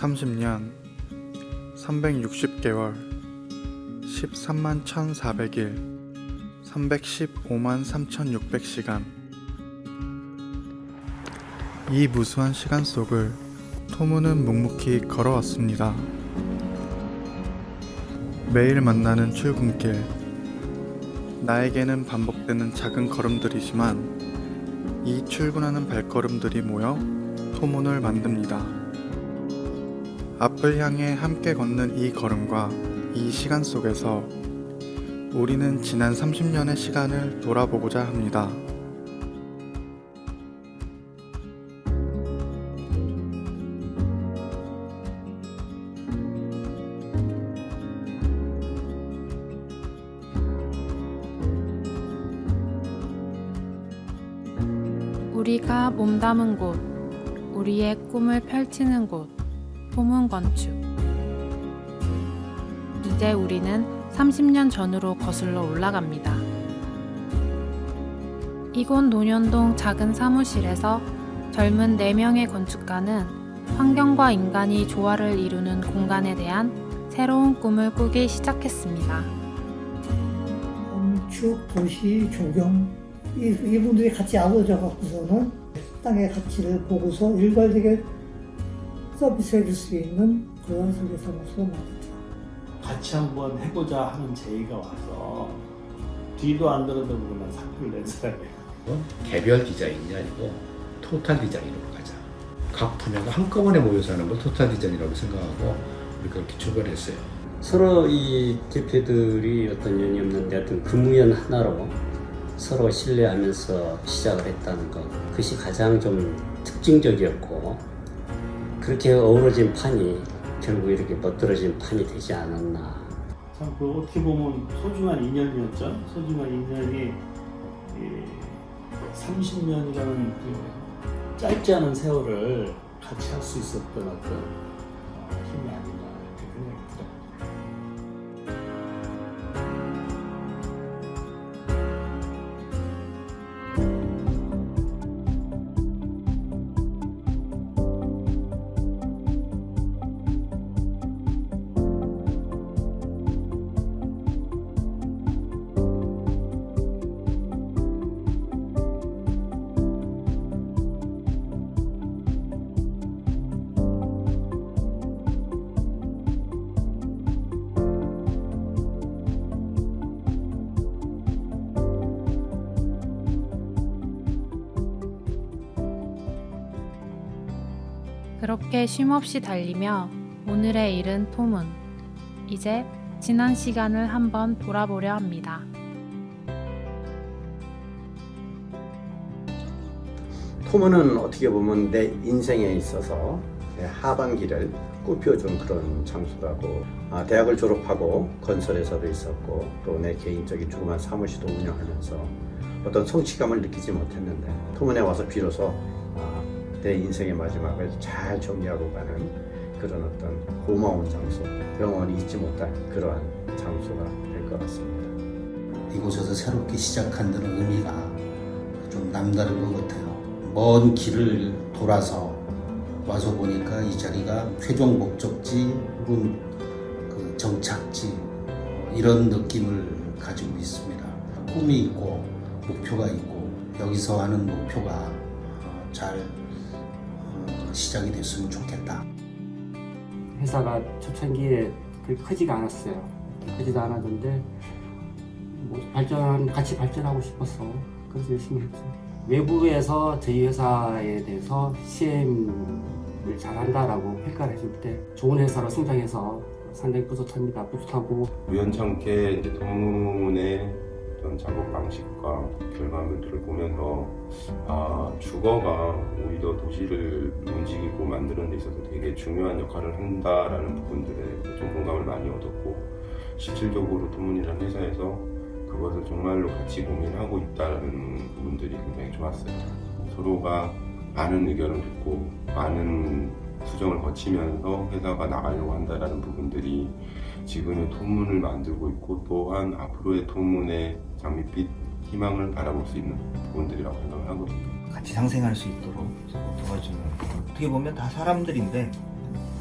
30년 360개월 13만 1400일 315만 3600시간. 이 무수한 시간 속을 토무는 묵묵히 걸어왔습니다. 매일 만나는 출근길, 나에게는 반복되는 작은 걸음들이지만 이 출근하는 발걸음들이 모여 토문을 만듭니다. 앞을 향해 함께 걷는 이 걸음과 이 시간 속에서 우리는 지난 30년의 시간을 돌아보고자 합니다. 우리가 몸담은 곳, 우리의 꿈을 펼치는 곳, 토문건축. 이제 우리는 30년 전으로 거슬러 올라갑니다. 이곳 논현동 작은 사무실에서 젊은 4명의 건축가는 환경과 인간이 조화를 이루는 공간에 대한 새로운 꿈을 꾸기 시작했습니다. 건축, 도시, 조경 이분들이 같이 아우러져 갖고서는 땅의 가치를 보고서 일괄되게 서비스해 줄 수 있는 그런 설계사무소가 많았죠. 같이 한번 해보자 하는 제의가 와서 뒤도 안 들어다보고만 상표를 낸 사람이에요. 개별 디자인이 아니고 토탈 디자인으로 가자. 각 분야가 한꺼번에 모여서 하는 걸 토탈 디자인이라고 생각하고 우리가 그렇게 출발했어요. 서로 이 대표들이 어떤 연이 없는데 어떤 근무연 하나로 서로 신뢰하면서 시작을 했다는 것, 그것이 가장 좀 특징적이었고, 그렇게 어우러진 판이 결국 이렇게 멋들어진 판이 되지 않았나. 참 그 어떻게 보면 소중한 인연이었죠. 소중한 인연이 30년이라는 그 짧지 않은 세월을 같이 할 수 있었던 어떤 힘이 아닌가 이렇게 생각이 들어요. 그렇게 쉼없이 달리며 오늘에 이른 토문. 이제 지난 시간을 한번 돌아보려 합니다. 토문은 어떻게 보면 내 인생에 있어서 내 하반기를 꾸며준 그런 장소라고. 대학을 졸업하고 건설회사도 있었고 또 내 개인적인 조그만 사무실도 운영하면서 어떤 성취감을 느끼지 못했는데 토문에 와서 비로소 내 인생의 마지막을 잘 정리하고 가는 그런 어떤 고마운 장소, 영원히 잊지 못할 그러한 장소가 될 것 같습니다. 이곳에서 새롭게 시작한다는 의미가 좀 남다른 것 같아요. 먼 길을 돌아서 와서 보니까 이 자리가 최종 목적지 혹은 그 정착지 이런 느낌을 가지고 있습니다. 꿈이 있고 목표가 있고 여기서 하는 목표가 잘 시작이 됐으면 좋겠다. 회사가 초창기에 그렇게 크지가 않았어요. 크지도 않았는데 같이 발전하고 싶어서 그래서 열심히 했죠. 외부에서 저희 회사에 대해서 CM을 잘한다라고 평가를 해줄 때 좋은 회사로 성장해서 상당히 뿌듯합니다. 뿌듯하고 우연찮게 이제 토문의 어떤 작업 방식과 결과물들을 보면서 주거가 오히려 도시를 움직이고 만드는 데 있어서 되게 중요한 역할을 한다라는 부분들에 좀 공감을 많이 얻었고, 실질적으로 토문이라는 회사에서 그것을 정말로 같이 고민하고 있다는 부분들이 굉장히 좋았어요. 서로가 많은 의견을 듣고 많은 수정을 거치면서 회사가 나가려고 한다는 부분들이 지금의 토문을 만들고 있고, 또한 앞으로의 토문의 장밋빛 희망을 바라볼 수 있는 부분들이라고 생각을 하거든요. 같이 상생할 수 있도록 도와주는, 어떻게 보면 다 사람들인데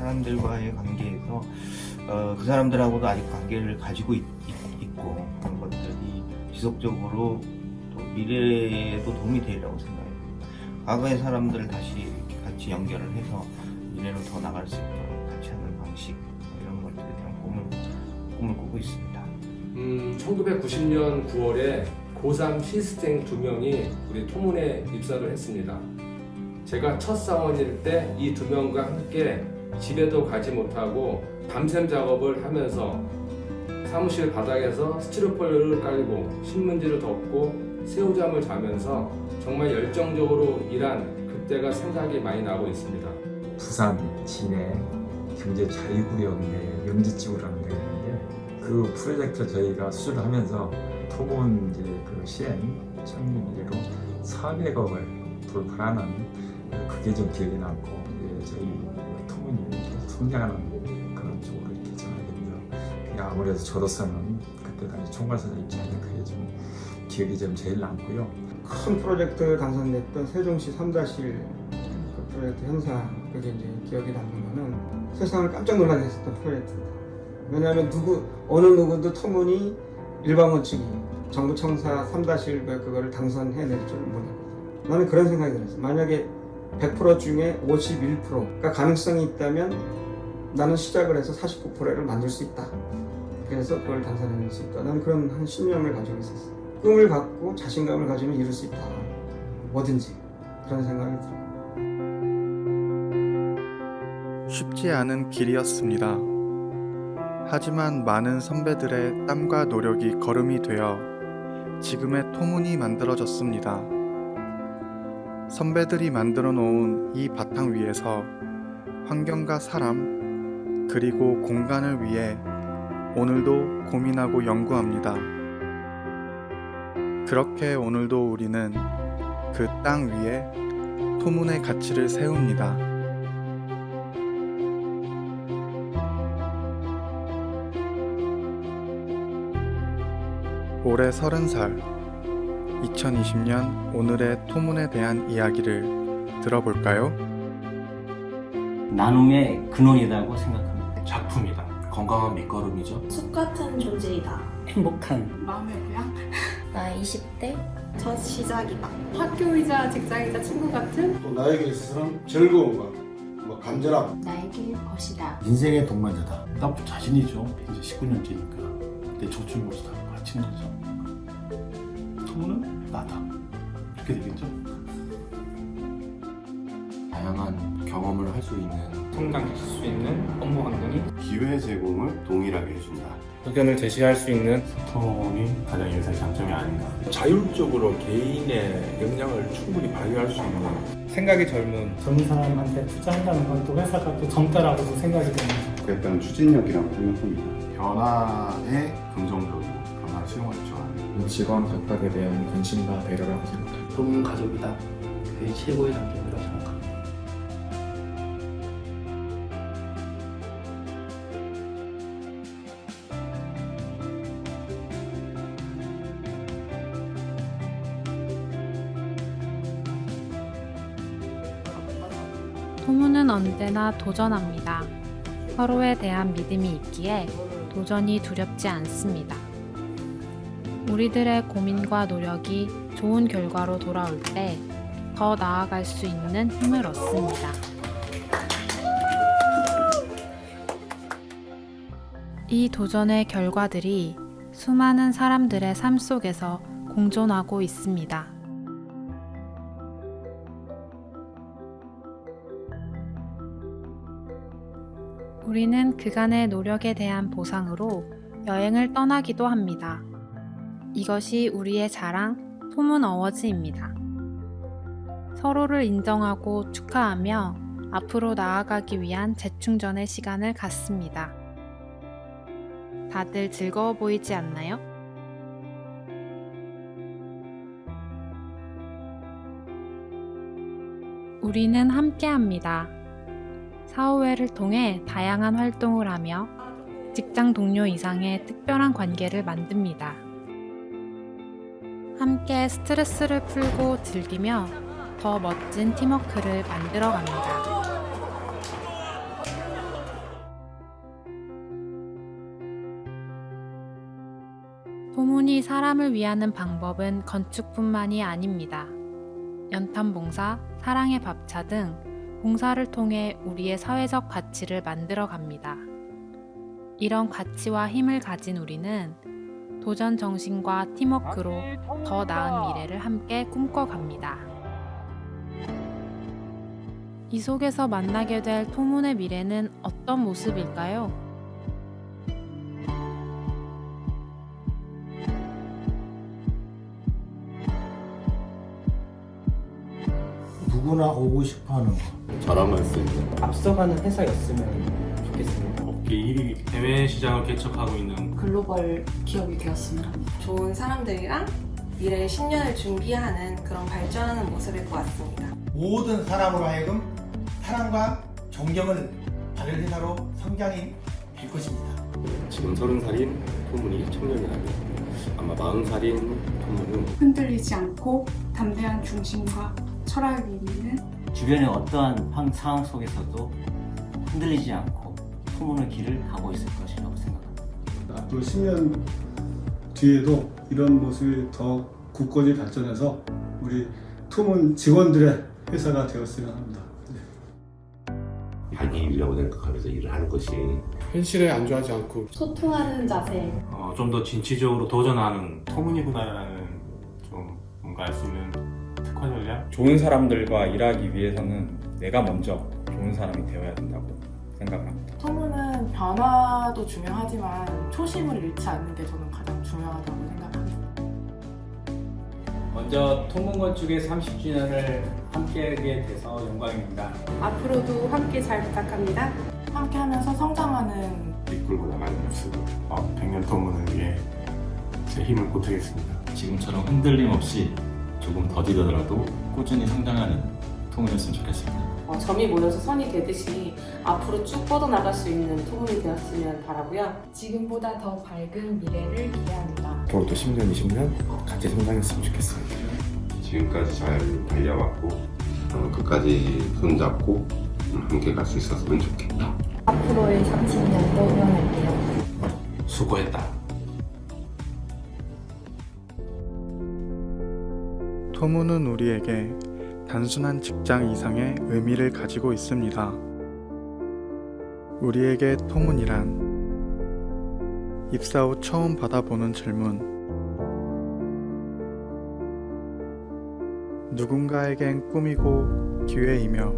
사람들과의 관계에서 그 사람들하고도 아직 관계를 가지고 있고 그런 것들이 지속적으로 또 미래에도 도움이 되리라고 생각합니다. 과거의 사람들을 다시 이렇게 같이 연결을 해서 미래로 더 나갈 수 있도록 같이 하는 방식 이런 것들에 대한 꿈을 꾸고 있습니다. 1990년 9월에 고3 시스생 2명이 우리 토문에 입사를 했습니다. 제가 첫 사원일 때 이 2명과 함께 집에도 가지 못하고 밤샘 작업을 하면서 사무실 바닥에서 스티로폴을 깔고 신문지를 덮고 새우잠을 자면서 정말 열정적으로 일한 그때가 생각이 많이 나고 있습니다. 부산 진해 경제 자유구역 내 명지지구라는 데가 있는데 그 프로젝트 저희가 수주를 하면서 토본 이제 그 시행 창립 이래로 400억을 돌파하는 그게 좀 기억이 남고 이제 저희 토본이 성장하는 그런 쪽으로 이렇게 전하게 되죠. 아무래도 저로서는 그때 당시 총괄사장 입장에서 그게 좀 기억이 좀 제일 남고요. 큰 프로젝트 당선됐던 세종시 3-1 그 프로젝트 현사 그게 이제 기억이 남는 거는 세상을 깜짝 놀라게 했었던 프로젝트입니다. 왜냐하면 어느 누구도 터무니 일반 원칙이 정부 청사 3-1 그거를 당선해낼 줄 몰랐거든요. 나는 그런 생각이 들었어요. 만약에 100% 중에 51%가 가능성이 있다면 나는 시작을 해서 49%를 만들 수 있다. 그래서 그걸 당선해낼 수 있다. 나는 그런 한 신념을 가지고 있었어요. 꿈을 갖고 자신감을 가지면 이룰 수 있다. 뭐든지 그런 생각이 들어요. 쉽지 않은 길이었습니다. 하지만 많은 선배들의 땀과 노력이 거름이 되어 지금의 토문이 만들어졌습니다. 선배들이 만들어 놓은 이 바탕 위에서 환경과 사람, 그리고 공간을 위해 오늘도 고민하고 연구합니다. 그렇게 오늘도 우리는 그 땅 위에 토문의 가치를 세웁니다. 올해 30살, 2020년 오늘의 토문에 대한 이야기를 들어볼까요? 나눔의 근원이라고 생각합니다. 작품이다. 건강한 밑거름이죠. 숲 같은 존재이다. 행복한 마음의 고향. 나 20대 첫 시작이다. 학교이자 직장이자 친구 같은 또 나에게 있어서는 즐거움과 간절함. 나에게 것이다. 인생의 동반자다. 나 자신이죠. 이제 19년째니까 내 조충고시다. 친구죠. 토문은 나다. 이렇게 되겠죠. 다양한 경험을 할 수 있는, 성장시킬 수 있는 업무 환경이 기회 제공을 동일하게 해준다. 의견을 제시할 수 있는 토문이 가장 인생 장점이 아닌가. 자율적으로 개인의 역량을 충분히 발휘할 수 있는 생각이 젊은 사람한테 투자한다는 건 또 회사가 또 젊다라고도 생각이 됩니다. 그 약간 추진력이라고 생각합니다. 변화에 긍정적으로 변화 수용할 줄 아는 직원 각각에 대한 관심과 배려라고 생각합니다. 토문 가족이다. 그게 최고의 장점이라고 생각합니다. 토문은 언제나 도전합니다. 서로에 대한 믿음이 있기에 도전이 두렵지 않습니다. 우리들의 고민과 노력이 좋은 결과로 돌아올 때 더 나아갈 수 있는 힘을 얻습니다. 이 도전의 결과들이 수많은 사람들의 삶 속에서 공존하고 있습니다. 우리는 그간의 노력에 대한 보상으로 여행을 떠나기도 합니다. 이것이 우리의 자랑, 토문 어워즈입니다. 서로를 인정하고 축하하며 앞으로 나아가기 위한 재충전의 시간을 갖습니다. 다들 즐거워 보이지 않나요? 우리는 함께합니다. 사후회를 통해 다양한 활동을 하며 직장 동료 이상의 특별한 관계를 만듭니다. 함께 스트레스를 풀고 즐기며 더 멋진 팀워크를 만들어갑니다. 토문이 사람을 위하는 방법은 건축뿐만이 아닙니다. 연탄봉사, 사랑의 밥차 등 봉사를 통해 우리의 사회적 가치를 만들어 갑니다. 이런 가치와 힘을 가진 우리는 도전 정신과 팀워크로 더 나은 미래를 함께 꿈꿔갑니다. 이 속에서 만나게 될 토문의 미래는 어떤 모습일까요? 누구나 오고 싶어하는 거. 저랑 말씀. 앞서가는 회사였으면 좋겠습니다. 업계 1위 해외 시장을 개척하고 있는 글로벌 기업이 되었으면 합니다. 좋은 사람들이랑 미래의 10년을 준비하는 그런 발전하는 모습일 것 같습니다. 모든 사람으로 하여금 사랑과 존경을 받을 회사로 성장이 될 것입니다. 지금 30살인 토문이 청년이라면 아마 40살인 토문은 흔들리지 않고 담대한 중심과 철학이 있는 주변의 어떠한 상황 속에서도 흔들리지 않고 토문의 길을 가고 있을 것이라고 생각합니다. 앞으로 10년 뒤에도 이런 모습이 더 굳건히 발전해서 우리 토문 직원들의 회사가 되었으면 합니다. 자기 인력을 생각하면서 일을 하는 것이 현실에 안주하지 않고 소통하는 자세. 좀 더 진취적으로 도전하는 토문이구나라는 좀 뭔가 알 수 있는 특화 전략? 좋은 사람들과 일하기 위해서는 내가 먼저 좋은 사람이 되어야 된다고 생각을 합니다. 토문은 변화도 중요하지만 초심을 잃지 않는 게 저는 가장 중요하다고 생각합니다. 먼저 토문건축의 30주년을 함께하게 돼서 영광입니다. 앞으로도 함께 잘 부탁합니다. 함께 하면서 성장하는 이끌고 나가는 모습 100년 토문을 위해 제 힘을 보태겠습니다. 지금처럼 흔들림 없이 조금 더디더라도 꾸준히 성장하는 토문이었으면 좋겠습니다. 점이 모여서 선이 되듯이 앞으로 쭉 뻗어나갈 수 있는 토문이 되었으면 바라고요. 지금보다 더 밝은 미래를 기대합니다. 앞으로 또 10년, 20년 같이 성장했으면 좋겠습니다. 지금까지 잘 달려왔고 끝까지 손잡고 함께 갈 수 있었으면 좋겠다. 앞으로의 30년도 응원할게요. 수고했다. 토문은 우리에게 단순한 직장 이상의 의미를 가지고 있습니다. 우리에게 토문이란 입사 후 처음 받아보는 질문, 누군가에겐 꿈이고 기회이며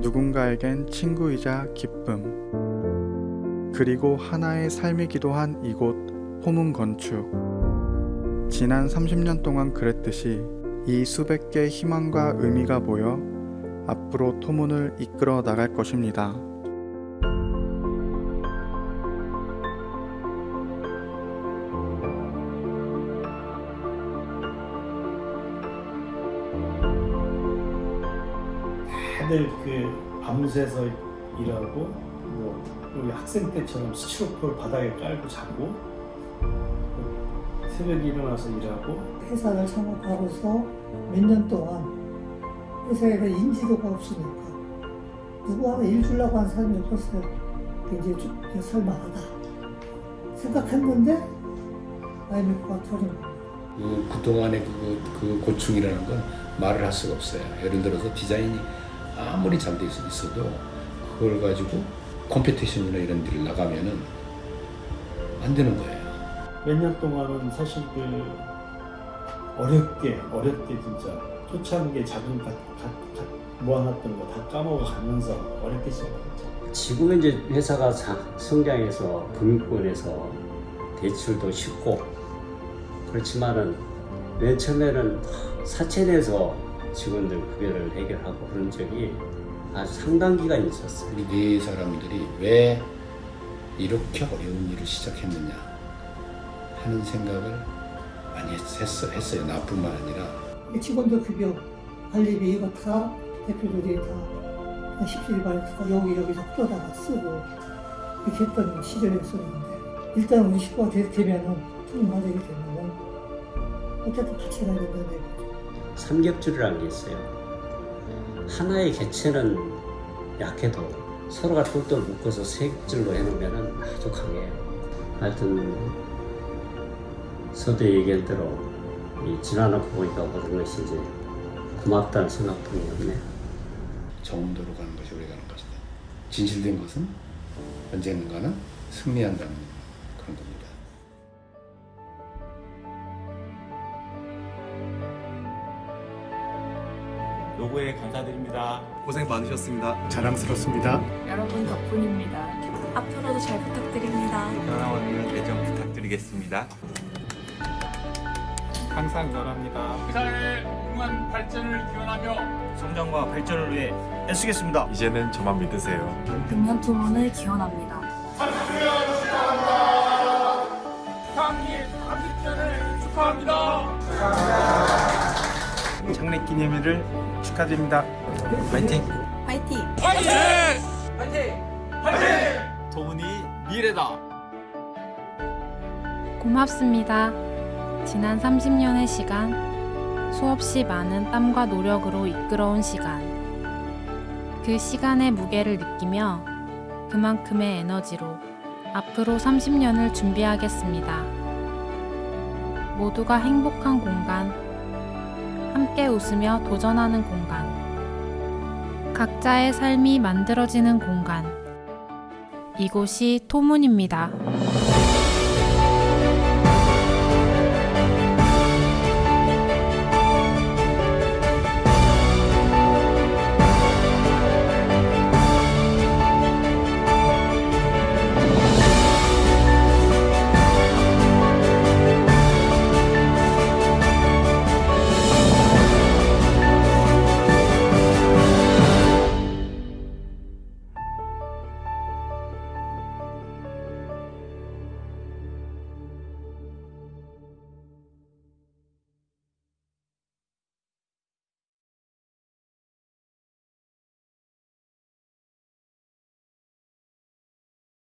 누군가에겐 친구이자 기쁨, 그리고 하나의 삶이기도 한 이곳 토문 건축. 지난 30년 동안 그랬듯이 이 수백 개의 희망과 의미가 모여 앞으로 토문을 이끌어 나갈 것입니다. 다들 밤새서 일하고 우리 학생 때처럼 스티로폴 바닥에 깔고 자고 새벽에 일어나서 일하고 회사를 창업하고서 몇 년 동안 회사에 대한 인지도가 없으니까 누구 하나 일 주려고 하는 사람이 없었어요. 굉장히 좀 살만하다 생각했는데 나이 먹고가 터진 거예요. 그동안의 그 고충이라는 건 말을 할 수가 없어요. 예를 들어서 디자인이 아무리 잘 돼 있어도 그걸 가지고 컴피티션이나 이런 데를 나가면은 안 되는 거예요. 몇 년 동안은 사실 어렵게 진짜 초창기에 자금 모아놨던 거 다 까먹어가면서 어렵게 시작했죠. 지금은 이제 회사가 성장해서 금융권에서 대출도 쉽고 그렇지만은 맨 처음에는 사채내서 직원들 급여를 해결하고 그런 적이 아주 상당 기간 있었어요. 우리 네 사람들이 왜 이렇게 어려운 일을 시작했느냐 하는 생각을 많이 했어요. 나뿐만 아니라. 직원들 급여, 관리비 이거 다 대표들이 다 십시일 발표가 여기저기서 끌어다가 쓰고 이렇게 했던 시절이었었는데 일단 우리 식구가 되면은 토문 가족이 되면은 어쨌든 같이 가야 된다는 얘기죠. 삼겹줄이라는 게 있어요. 하나의 개체는 약해도 서로가 똘똘 묶어서 세 줄로 해놓으면 아주 강해요. 하여튼 서두에 얘기한 대로 지나놓고 보니까 모든 것이 이제 고맙다는 생각뿐이 없네요. 정도로 가는 것이 우리가 가는 것이다. 진실된 것은 언젠가는 승리한다는 그런 겁니다. 노고에 감사드립니다. 고생 많으셨습니다. 자랑스럽습니다. 여러분 덕분입니다. 앞으로도 잘 부탁드립니다. 변함없는 애정 부탁드리겠습니다. 항상 응원합니다. 회사의 무궁한 발전을 기원하며 성장과 발전을 위해 애쓰겠습니다. 이제는 저만 믿으세요. 금년 토론을 기원합니다. 상기 30주년을 축하합니다. 창립 기념일을 축하드립니다. 파이팅! 화이팅! 화이팅! 화이팅! 화이팅! 토문이 미래다. 고맙습니다. 지난 30년의 시간, 수없이 많은 땀과 노력으로 이끌어온 시간. 그 시간의 무게를 느끼며 그만큼의 에너지로 앞으로 30년을 준비하겠습니다. 모두가 행복한 공간, 함께 웃으며 도전하는 공간, 각자의 삶이 만들어지는 공간. 이곳이 토문입니다.